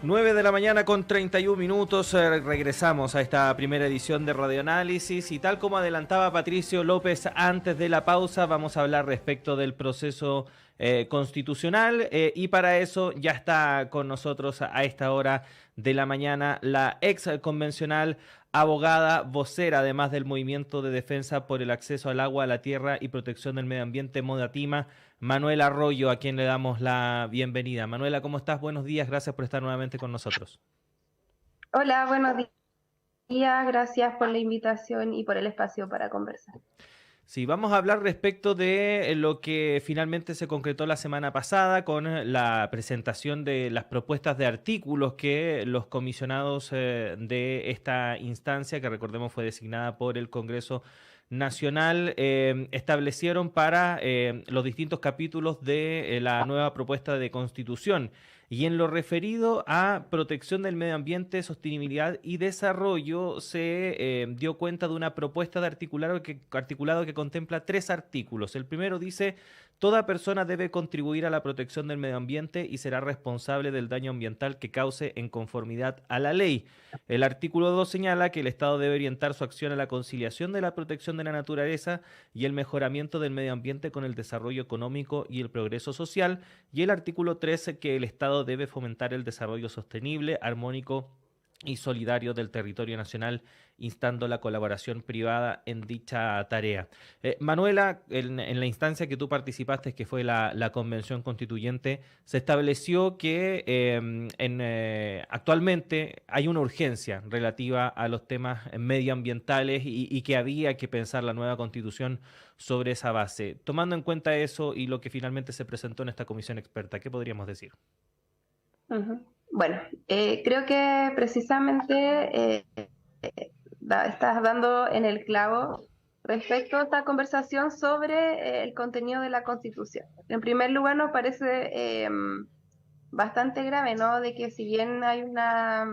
9 de la mañana con 31 minutos, regresamos a esta primera edición de Radioanálisis y tal como adelantaba Patricio López antes de la pausa, vamos a hablar respecto del proceso constitucional y para eso ya está con nosotros a esta hora de la mañana la ex convencional abogada, vocera además del Movimiento de Defensa por el Acceso al Agua, a la Tierra y Protección del Medio Ambiente, Modatima, Manuela Arroyo, a quien le damos la bienvenida. Manuela, ¿cómo estás? Buenos días, gracias por estar nuevamente con nosotros. Hola, buenos días, gracias por la invitación y por el espacio para conversar. Sí, vamos a hablar respecto de lo que finalmente se concretó la semana pasada con la presentación de las propuestas de artículos que los comisionados de esta instancia, que recordemos fue designada por el Congreso Nacional, establecieron para los distintos capítulos de la nueva propuesta de constitución. Y en lo referido a protección del medio ambiente, sostenibilidad y desarrollo, se dio cuenta de una propuesta de articulado que contempla 3 artículos. El primero dice: toda persona debe contribuir a la protección del medio ambiente y será responsable del daño ambiental que cause en conformidad a la ley. El artículo 2 señala que el Estado debe orientar su acción a la conciliación de la protección de la naturaleza y el mejoramiento del medio ambiente con el desarrollo económico y el progreso social. Y el artículo 13 que el Estado debe fomentar el desarrollo sostenible, armónico y solidario del territorio nacional, instando la colaboración privada en dicha tarea. Manuela, en la instancia que tú participaste, que fue la Convención Constituyente, se estableció que actualmente hay una urgencia relativa a los temas medioambientales y que había que pensar la nueva Constitución sobre esa base. Tomando en cuenta eso y lo que finalmente se presentó en esta comisión experta, ¿qué podríamos decir? Ujú. Bueno, creo que precisamente estás dando en el clavo respecto a esta conversación sobre el contenido de la Constitución. En primer lugar, nos parece bastante grave, ¿no? De que si bien hay una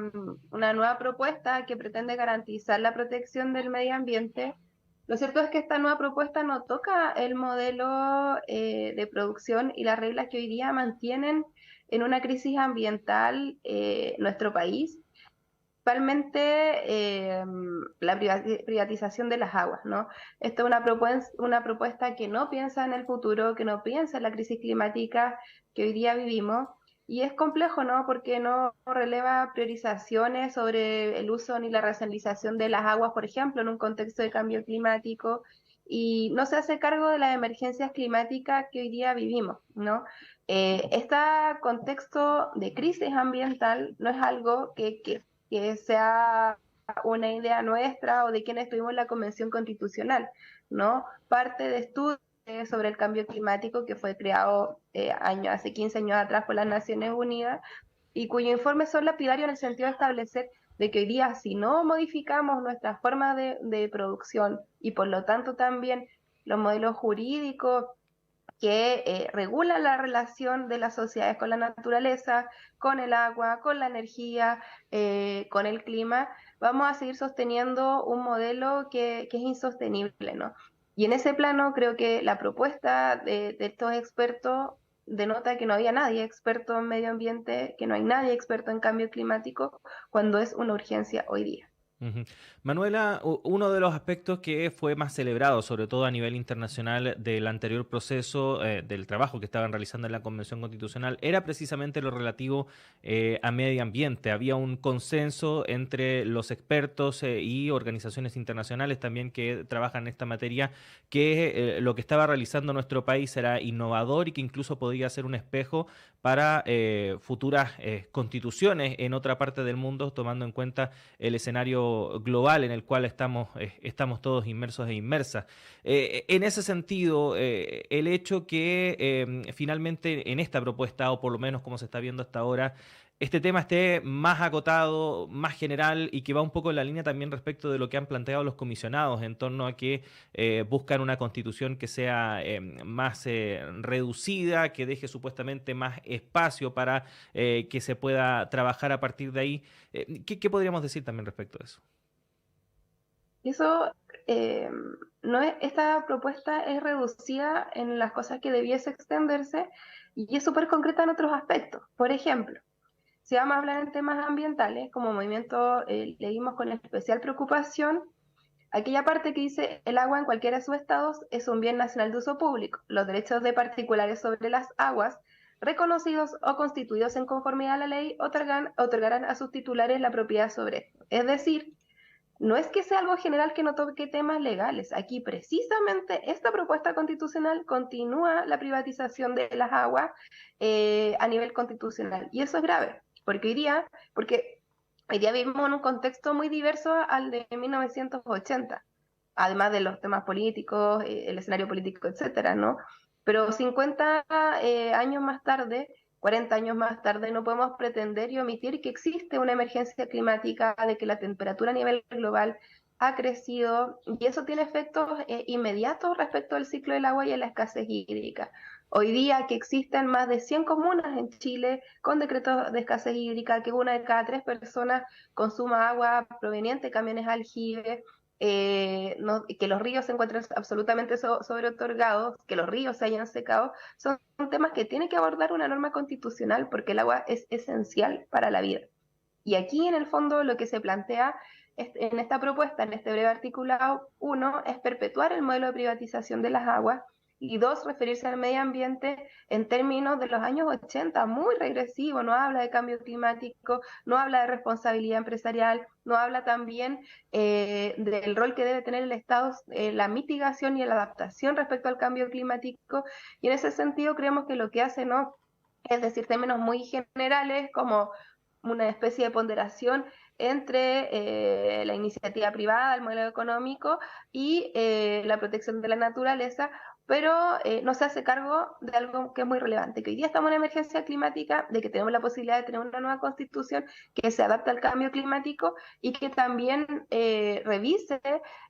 nueva propuesta que pretende garantizar la protección del medio ambiente, lo cierto es que esta nueva propuesta no toca el modelo de producción y las reglas que hoy día mantienen en una crisis ambiental nuestro país, principalmente la privatización de las aguas, ¿no? Esta es una propuesta que no piensa en el futuro, que no piensa en la crisis climática que hoy día vivimos. Y es complejo, ¿no? Porque no releva priorizaciones sobre el uso ni la racionalización de las aguas, por ejemplo, en un contexto de cambio climático, y no se hace cargo de las emergencias climáticas que hoy día vivimos, ¿no? Este contexto de crisis ambiental no es algo que sea una idea nuestra o de quienes estuvimos en la Convención Constitucional, ¿no? Parte de estudios sobre el cambio climático que fue creado hace 15 años atrás por las Naciones Unidas y cuyo informe son lapidarios en el sentido de establecer de que hoy día si no modificamos nuestra forma de producción y por lo tanto también los modelos jurídicos que regula la relación de las sociedades con la naturaleza, con el agua, con la energía, con el clima, vamos a seguir sosteniendo un modelo que es insostenible, ¿no? Y en ese plano creo que la propuesta de estos expertos denota que no había nadie experto en medio ambiente, que no hay nadie experto en cambio climático, cuando es una urgencia hoy día. Ujú. Manuela, uno de los aspectos que fue más celebrado, sobre todo a nivel internacional, del anterior proceso, del trabajo que estaban realizando en la Convención Constitucional, era precisamente lo relativo a medio ambiente. Había un consenso entre los expertos y organizaciones internacionales también que trabajan en esta materia, que lo que estaba realizando nuestro país era innovador y que incluso podía ser un espejo para futuras constituciones en otra parte del mundo, tomando en cuenta el escenario global en el cual estamos todos inmersos e inmersas. En ese sentido, el hecho que finalmente en esta propuesta, o por lo menos como se está viendo hasta ahora, este tema esté más acotado, más general y que va un poco en la línea también respecto de lo que han planteado los comisionados en torno a que buscan una constitución que sea más reducida, que deje supuestamente más espacio para que se pueda trabajar a partir de ahí. ¿Qué podríamos decir también respecto de eso? Eso eh, no es, esta propuesta es reducida en las cosas que debiese extenderse y es súper concreta en otros aspectos. Por ejemplo, si vamos a hablar en temas ambientales, como movimiento leímos con especial preocupación aquella parte que dice el agua en cualquiera de sus estados es un bien nacional de uso público. Los derechos de particulares sobre las aguas, reconocidos o constituidos en conformidad a la ley, otorgarán a sus titulares la propiedad sobre esto. Es decir, no es que sea algo general que no toque temas legales. Aquí precisamente esta propuesta constitucional continúa la privatización de las aguas a nivel constitucional. Y eso es grave, porque hoy día vivimos en un contexto muy diverso al de 1980, además de los temas políticos, el escenario político, etcétera, ¿no? Pero 50 años más tarde, 40 años más tarde, no podemos pretender y omitir que existe una emergencia climática, de que la temperatura a nivel global ha crecido y eso tiene efectos inmediatos respecto al ciclo del agua y a la escasez hídrica. Hoy día que existen más de 100 comunas en Chile con decretos de escasez hídrica, que una de cada 3 personas consuma agua proveniente de camiones aljibe, no, que los ríos se encuentren absolutamente sobreotorgados, que los ríos se hayan secado, son temas que tiene que abordar una norma constitucional porque el agua es esencial para la vida. Y aquí en el fondo lo que se plantea en esta propuesta, en este breve articulado, uno, es perpetuar el modelo de privatización de las aguas y dos, referirse al medio ambiente en términos de los años 80, muy regresivo, no habla de cambio climático, no habla de responsabilidad empresarial, no habla también del rol que debe tener el Estado en la mitigación y la adaptación respecto al cambio climático, y en ese sentido creemos que lo que hace no es decir términos muy generales como una especie de ponderación entre la iniciativa privada, el modelo económico y la protección de la naturaleza, pero no se hace cargo de algo que es muy relevante, que hoy día estamos en emergencia climática, de que tenemos la posibilidad de tener una nueva constitución que se adapte al cambio climático y que también revise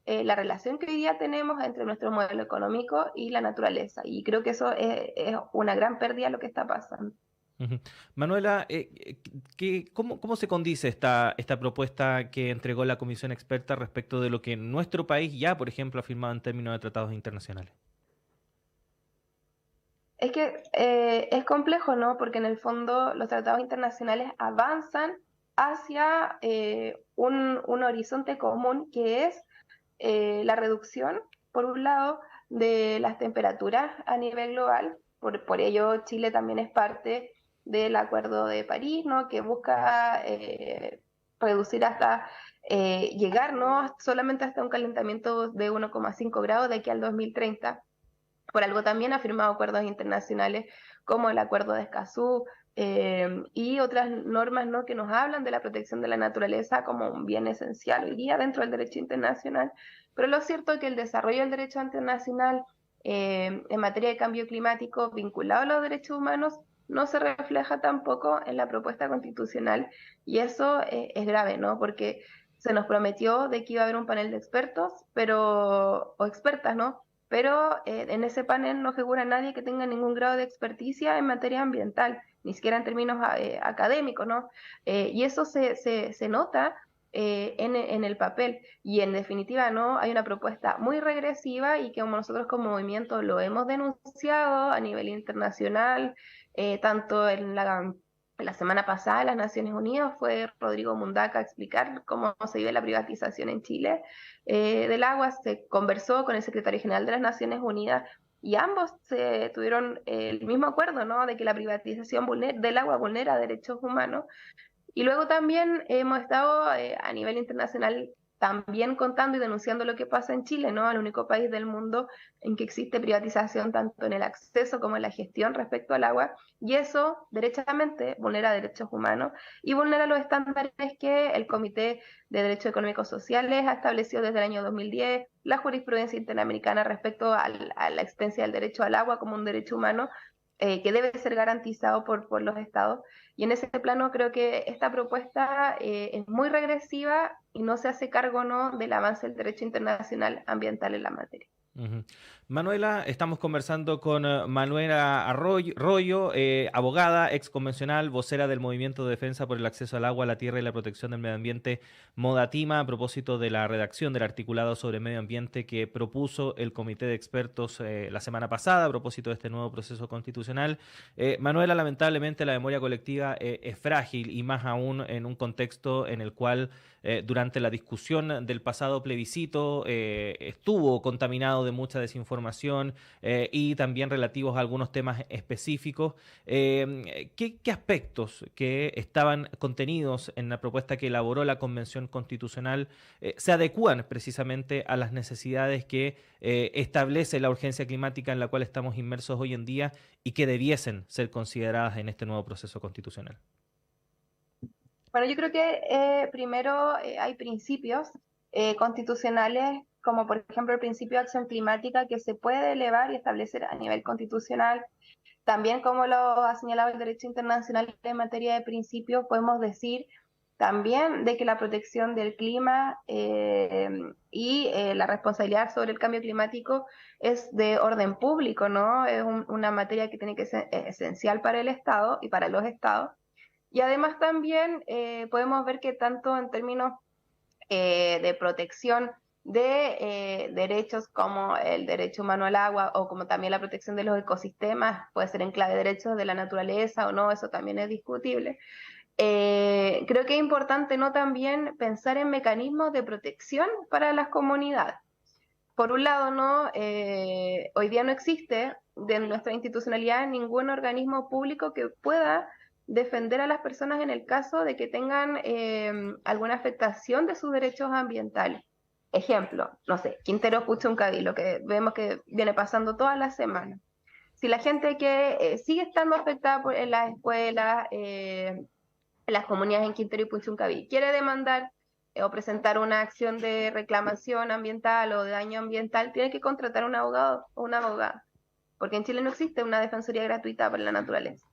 la relación que hoy día tenemos entre nuestro modelo económico y la naturaleza. Y creo que eso es una gran pérdida lo que está pasando. Ujú. Manuela, ¿cómo se condice esta propuesta que entregó la comisión experta respecto de lo que nuestro país ya, por ejemplo, ha firmado en términos de tratados internacionales? Es que es complejo, ¿no? Porque en el fondo los tratados internacionales avanzan hacia un horizonte común que es la reducción, por un lado, de las temperaturas a nivel global. Por ello, Chile también es parte del Acuerdo de París, ¿no? Que busca reducir hasta llegar, ¿no? Solamente hasta un calentamiento de 1,5 grados de aquí al 2030. Por algo también ha firmado acuerdos internacionales como el Acuerdo de Escazú y otras normas, ¿no? Que nos hablan de la protección de la naturaleza como un bien esencial hoy día dentro del derecho internacional. Pero lo cierto es que el desarrollo del derecho internacional en materia de cambio climático vinculado a los derechos humanos no se refleja tampoco en la propuesta constitucional y eso es grave, ¿no? Porque se nos prometió de que iba a haber un panel de expertos, o expertas, ¿no? Pero en ese panel no figura nadie que tenga ningún grado de experticia en materia ambiental, ni siquiera en términos académicos, ¿no? Y eso se nota en el papel. Y en definitiva, ¿no? Hay una propuesta muy regresiva y que como nosotros como movimiento lo hemos denunciado a nivel internacional, tanto la semana pasada en las Naciones Unidas fue Rodrigo Mundaca a explicar cómo se vive la privatización en Chile del agua, se conversó con el secretario general de las Naciones Unidas y ambos tuvieron el mismo acuerdo, ¿no? De que la privatización del agua vulnera derechos humanos y luego también hemos estado a nivel internacional también contando y denunciando lo que pasa en Chile, ¿no? El único país del mundo en que existe privatización tanto en el acceso como en la gestión respecto al agua, y eso derechamente vulnera derechos humanos y vulnera los estándares que el Comité de Derechos Económicos Sociales ha establecido desde el año 2010, la jurisprudencia interamericana respecto a la existencia del derecho al agua como un derecho humano que debe ser garantizado por los estados. Y en ese plano creo que esta propuesta es muy regresiva y no se hace cargo, ¿no? del avance del derecho internacional ambiental en la materia. Ujú. Manuela, estamos conversando con Manuela Arroyo, abogada, ex convencional, vocera del Movimiento de Defensa por el Acceso al Agua, la Tierra y la Protección del Medio Ambiente, Modatima, a propósito de la redacción del articulado sobre medio ambiente que propuso el Comité de Expertos la semana pasada a propósito de este nuevo proceso constitucional. Manuela, lamentablemente la memoria colectiva es frágil y más aún en un contexto en el cual durante la discusión del pasado plebiscito estuvo contaminado de mucha desinformación y también relativos a algunos temas específicos. ¿Qué aspectos que estaban contenidos en la propuesta que elaboró la Convención Constitucional se adecúan precisamente a las necesidades que establece la urgencia climática en la cual estamos inmersos hoy en día y que debiesen ser consideradas en este nuevo proceso constitucional? Bueno, yo creo que primero hay principios constitucionales, como por ejemplo el principio de acción climática, que se puede elevar y establecer a nivel constitucional. También, como lo ha señalado el derecho internacional en materia de principios, podemos decir también de que la protección del clima y la responsabilidad sobre el cambio climático es de orden público, ¿no? Es una materia que tiene que ser esencial para el Estado y para los Estados. Y además también podemos ver que tanto en términos de protección de derechos como el derecho humano al agua o como también la protección de los ecosistemas, puede ser en clave de derechos de la naturaleza o no, eso también es discutible. Creo que es importante no también pensar en mecanismos de protección para las comunidades. Por un lado, no, hoy día no existe de nuestra institucionalidad ningún organismo público que pueda defender a las personas en el caso de que tengan alguna afectación de sus derechos ambientales. Ejemplo, no sé, Quintero Puchuncaví, lo que vemos que viene pasando todas las semanas. Si la gente que sigue estando afectada en las escuelas, en las comunidades en Quintero y Puchuncaví, quiere demandar o presentar una acción de reclamación ambiental o de daño ambiental, tiene que contratar un abogado o una abogada, porque en Chile no existe una defensoría gratuita para la naturaleza.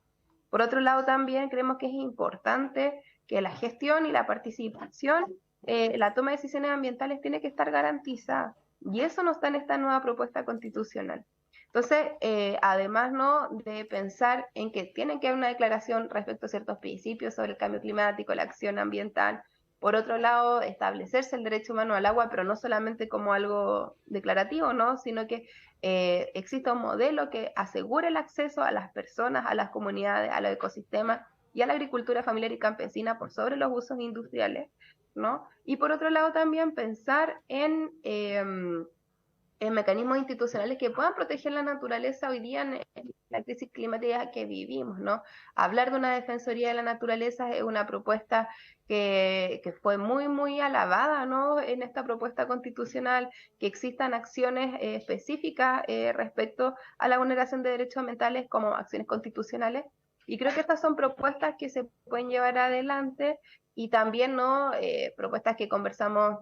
Por otro lado, también creemos que es importante que la gestión y la participación, la toma de decisiones ambientales tiene que estar garantizada. Y eso no está en esta nueva propuesta constitucional. Entonces, además ¿no? de pensar en que tiene que haber una declaración respecto a ciertos principios sobre el cambio climático, la acción ambiental. Por otro lado, establecerse el derecho humano al agua, pero no solamente como algo declarativo, ¿no? Sino que exista un modelo que asegure el acceso a las personas, a las comunidades, a los ecosistemas y a la agricultura familiar y campesina por sobre los usos industriales, ¿no? Y por otro lado también pensar en mecanismos institucionales que puedan proteger la naturaleza hoy día en la crisis climática que vivimos, ¿no? Hablar de una defensoría de la naturaleza es una propuesta que fue muy, muy alabada, ¿no? En esta propuesta constitucional, que existan acciones específicas respecto a la vulneración de derechos ambientales como acciones constitucionales. Y creo que estas son propuestas que se pueden llevar adelante y también, ¿no? Propuestas que conversamos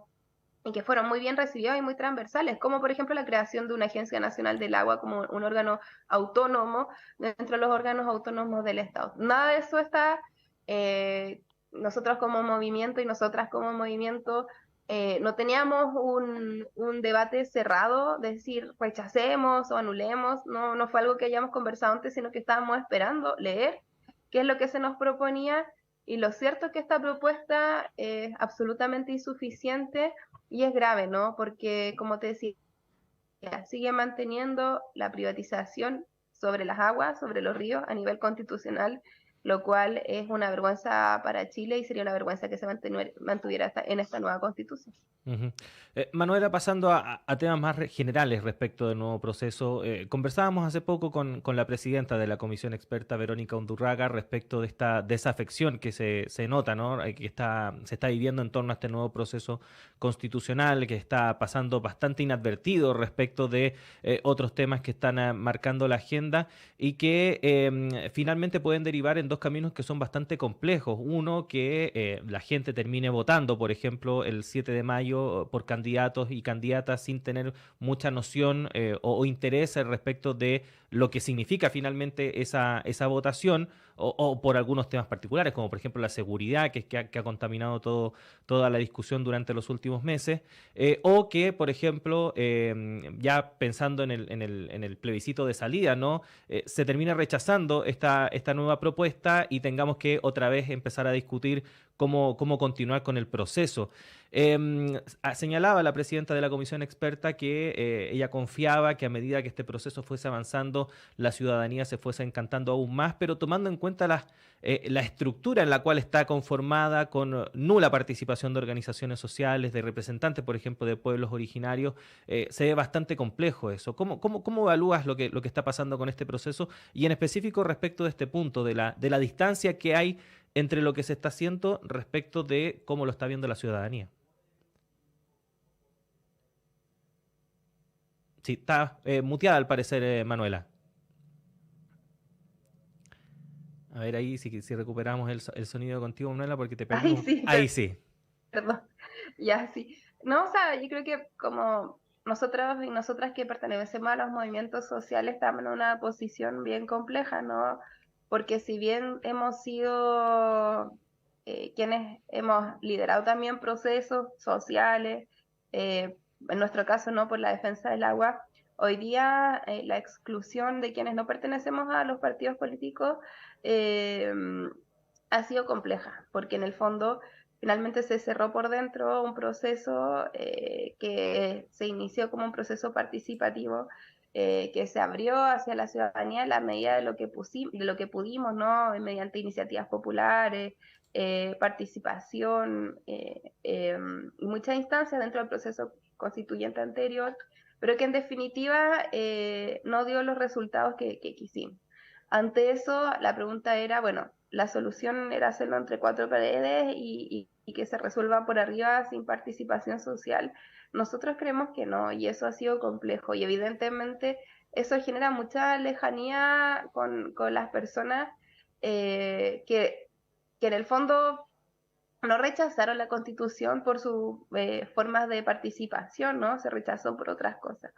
y que fueron muy bien recibidos y muy transversales, como por ejemplo la creación de una Agencia Nacional del Agua como un órgano autónomo dentro de los órganos autónomos del Estado. Nada de eso está, nosotros como movimiento y nosotras como movimiento no teníamos un debate cerrado, de decir rechacemos o anulemos, no fue algo que hayamos conversado antes, sino que estábamos esperando leer qué es lo que se nos proponía, y lo cierto es que esta propuesta es absolutamente insuficiente y es grave, ¿no? Porque, como te decía, sigue manteniendo la privatización sobre las aguas, sobre los ríos a nivel constitucional, lo cual es una vergüenza para Chile y sería una vergüenza que se mantuviera en esta nueva constitución. Uh-huh. Manuela, pasando a temas más generales respecto del nuevo proceso, conversábamos hace poco con la presidenta de la comisión experta, Verónica Undurraga, respecto de esta desafección que se nota, ¿no? Se está viviendo en torno a este nuevo proceso constitucional, que está pasando bastante inadvertido respecto de otros temas que están marcando la agenda y que finalmente pueden derivar en dos caminos que son bastante complejos. Uno, que la gente termine votando, por ejemplo, el 7 de mayo por candidatos y candidatas sin tener mucha noción o interés respecto de lo que significa finalmente esa votación, o por algunos temas particulares, como por ejemplo la seguridad, que ha contaminado toda la discusión durante los últimos meses, o que, por ejemplo, ya pensando en el plebiscito de salida, ¿no? Se termina rechazando esta nueva propuesta y tengamos que otra vez empezar a discutir cómo continuar con el proceso. Señalaba la presidenta de la comisión experta que ella confiaba que a medida que este proceso fuese avanzando, la ciudadanía se fuese encantando aún más, pero tomando en cuenta la estructura en la cual está conformada, con nula participación de organizaciones sociales, de representantes, por ejemplo, de pueblos originarios, se ve bastante complejo eso. ¿Cómo evalúas lo que está pasando con este proceso y en específico respecto de este punto, de la distancia que hay entre lo que se está haciendo respecto de cómo lo está viendo la ciudadanía? Sí, está muteada al parecer, Manuela. A ver ahí si recuperamos el sonido contigo, Manuela, porque te Ay, perdimos. sí, Ahí sí. perdón. Ya, sí. No, o sea, yo creo que como nosotros y nosotras que pertenecemos a los movimientos sociales estamos en una posición bien compleja, ¿no? Porque si bien hemos sido quienes hemos liderado también procesos sociales, en nuestro caso, ¿no? Por la defensa del agua, hoy día la exclusión de quienes no pertenecemos a los partidos políticos eh, ha sido compleja, porque en el fondo finalmente se cerró por dentro un proceso que se inició como un proceso participativo, que se abrió hacia la ciudadanía en la medida de lo que pudimos, ¿no? Mediante iniciativas populares, participación y muchas instancias dentro del proceso constituyente anterior, pero que en definitiva no dio los resultados que quisimos. Ante eso, la pregunta era, bueno, la solución era hacerlo entre cuatro paredes y que se resuelva por arriba sin participación social. Nosotros creemos que no, y eso ha sido complejo, y evidentemente eso genera mucha lejanía con las personas que en el fondo no rechazaron la Constitución por sus formas de participación, ¿no? Se rechazó por otras cosas.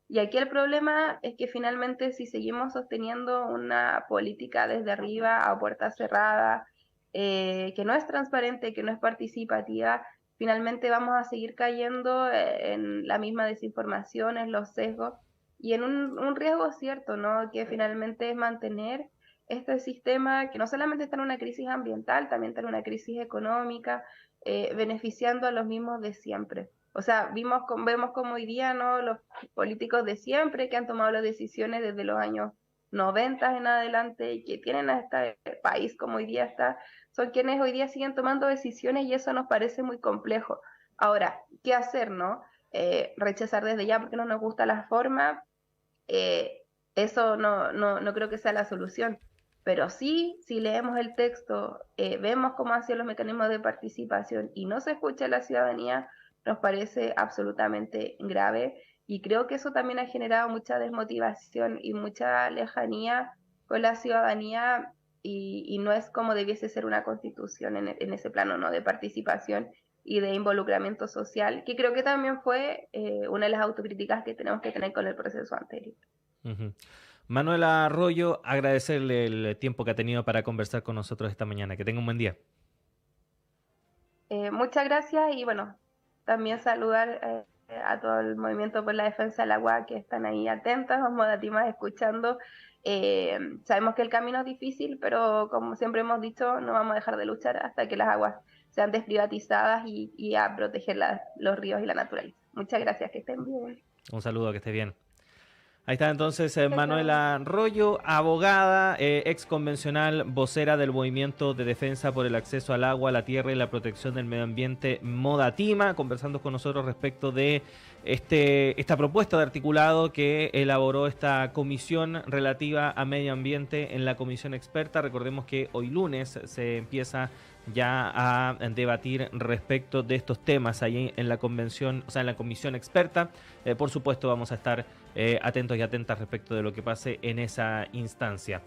Y aquí el problema es que finalmente si seguimos sosteniendo una política desde arriba a puerta cerrada, que no es transparente, que no es participativa, finalmente vamos a seguir cayendo en la misma desinformación, en los sesgos y en un riesgo cierto, ¿no? Que finalmente es mantener este sistema que no solamente está en una crisis ambiental, también está en una crisis económica, beneficiando a los mismos de siempre. O sea, vemos como hoy día, ¿no? Los políticos de siempre que han tomado las decisiones desde los años 90 en adelante y que tienen a este país como hoy día está, son quienes hoy día siguen tomando decisiones y eso nos parece muy complejo. Ahora, ¿qué hacer, no? Rechazar desde ya porque no nos gusta la forma, eh, eso no creo que sea la solución. Pero sí, si leemos el texto, vemos cómo han sido los mecanismos de participación y no se escucha a la ciudadanía, nos parece absolutamente grave y creo que eso también ha generado mucha desmotivación y mucha lejanía con la ciudadanía y no es como debiese ser una constitución en ese plano, ¿no? De participación y de involucramiento social, que creo que también fue una de las autocríticas que tenemos que tener con el proceso anterior. Ujú. Manuela Arroyo, agradecerle el tiempo que ha tenido para conversar con nosotros esta mañana. Que tenga un buen día. Muchas gracias y bueno, también saludar a todo el movimiento por la defensa del agua que están ahí atentas, vamos a ti más escuchando. Sabemos que el camino es difícil, pero como siempre hemos dicho, no vamos a dejar de luchar hasta que las aguas sean desprivatizadas y a proteger los ríos y la naturaleza. Muchas gracias, que estén bien. Un saludo, que esté bien. Ahí está entonces Chao, chao. Manuela Arroyo, abogada, ex convencional, vocera del Movimiento de Defensa por el Acceso al Agua, la Tierra y la Protección del Medio Ambiente, Modatima, conversando con nosotros respecto de esta propuesta de articulado que elaboró esta comisión relativa a medio ambiente en la comisión experta. Recordemos que hoy lunes se empieza ya a debatir respecto de estos temas ahí en la convención, o sea, en la comisión experta. Por supuesto, vamos a estar atentos y atentas respecto de lo que pase en esa instancia.